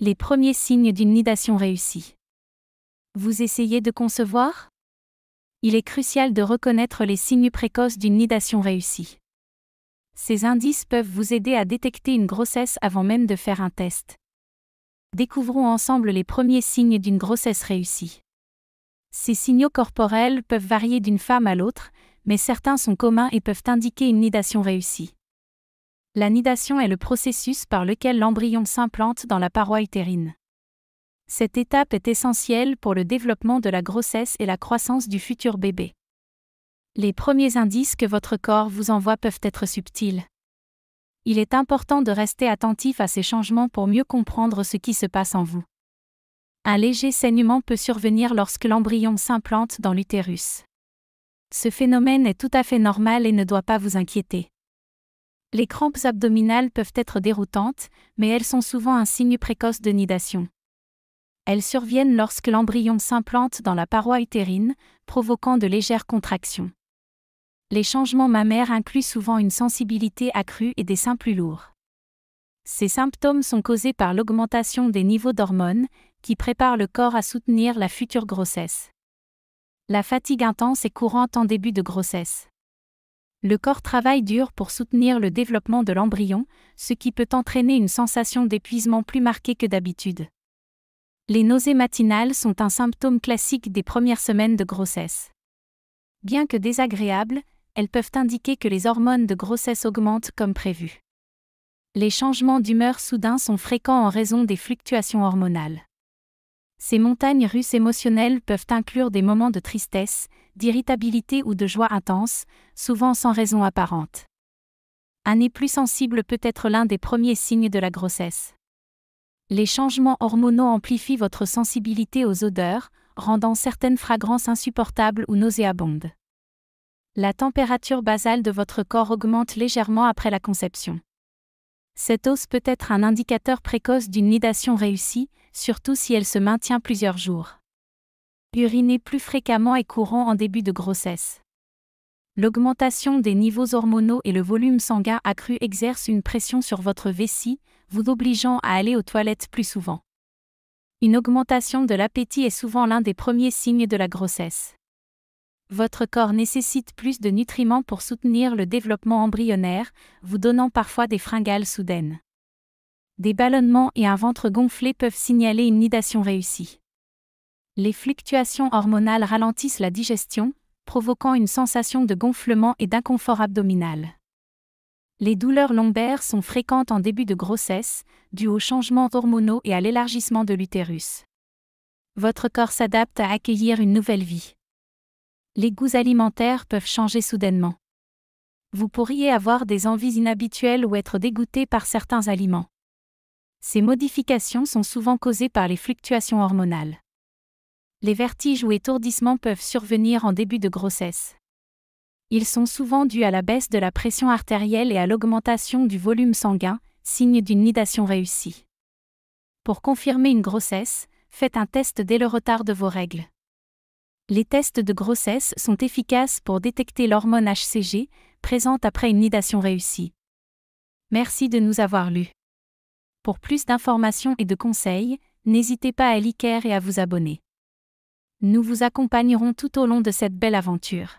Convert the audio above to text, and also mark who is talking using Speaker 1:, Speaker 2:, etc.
Speaker 1: Les premiers signes d'une nidation réussie. Vous essayez de concevoir? Il est crucial de reconnaître les signes précoces d'une nidation réussie. Ces indices peuvent vous aider à détecter une grossesse avant même de faire un test. Découvrons ensemble les premiers signes d'une grossesse réussie. Ces signaux corporels peuvent varier d'une femme à l'autre, mais certains sont communs et peuvent indiquer une nidation réussie. La nidation est le processus par lequel l'embryon s'implante dans la paroi utérine. Cette étape est essentielle pour le développement de la grossesse et la croissance du futur bébé. Les premiers indices que votre corps vous envoie peuvent être subtils. Il est important de rester attentif à ces changements pour mieux comprendre ce qui se passe en vous. Un léger saignement peut survenir lorsque l'embryon s'implante dans l'utérus. Ce phénomène est tout à fait normal et ne doit pas vous inquiéter. Les crampes abdominales peuvent être déroutantes, mais elles sont souvent un signe précoce de nidation. Elles surviennent lorsque l'embryon s'implante dans la paroi utérine, provoquant de légères contractions. Les changements mammaires incluent souvent une sensibilité accrue et des seins plus lourds. Ces symptômes sont causés par l'augmentation des niveaux d'hormones, qui préparent le corps à soutenir la future grossesse. La fatigue intense est courante en début de grossesse. Le corps travaille dur pour soutenir le développement de l'embryon, ce qui peut entraîner une sensation d'épuisement plus marquée que d'habitude. Les nausées matinales sont un symptôme classique des premières semaines de grossesse. Bien que désagréables, elles peuvent indiquer que les hormones de grossesse augmentent comme prévu. Les changements d'humeur soudains sont fréquents en raison des fluctuations hormonales. Ces montagnes russes émotionnelles peuvent inclure des moments de tristesse, d'irritabilité ou de joie intense, souvent sans raison apparente. Un nez plus sensible peut être l'un des premiers signes de la grossesse. Les changements hormonaux amplifient votre sensibilité aux odeurs, rendant certaines fragrances insupportables ou nauséabondes. La température basale de votre corps augmente légèrement après la conception. Cette hausse peut être un indicateur précoce d'une nidation réussie, surtout si elle se maintient plusieurs jours. Uriner plus fréquemment est courant en début de grossesse. L'augmentation des niveaux hormonaux et le volume sanguin accru exercent une pression sur votre vessie, vous obligeant à aller aux toilettes plus souvent. Une augmentation de l'appétit est souvent l'un des premiers signes de la grossesse. Votre corps nécessite plus de nutriments pour soutenir le développement embryonnaire, vous donnant parfois des fringales soudaines. Des ballonnements et un ventre gonflé peuvent signaler une nidation réussie. Les fluctuations hormonales ralentissent la digestion, provoquant une sensation de gonflement et d'inconfort abdominal. Les douleurs lombaires sont fréquentes en début de grossesse, dues aux changements hormonaux et à l'élargissement de l'utérus. Votre corps s'adapte à accueillir une nouvelle vie. Les goûts alimentaires peuvent changer soudainement. Vous pourriez avoir des envies inhabituelles ou être dégoûté par certains aliments. Ces modifications sont souvent causées par les fluctuations hormonales. Les vertiges ou étourdissements peuvent survenir en début de grossesse. Ils sont souvent dus à la baisse de la pression artérielle et à l'augmentation du volume sanguin, signe d'une nidation réussie. Pour confirmer une grossesse, faites un test dès le retard de vos règles. Les tests de grossesse sont efficaces pour détecter l'hormone HCG, présente après une nidation réussie. Merci de nous avoir lus. Pour plus d'informations et de conseils, n'hésitez pas à liker et à vous abonner. Nous vous accompagnerons tout au long de cette belle aventure.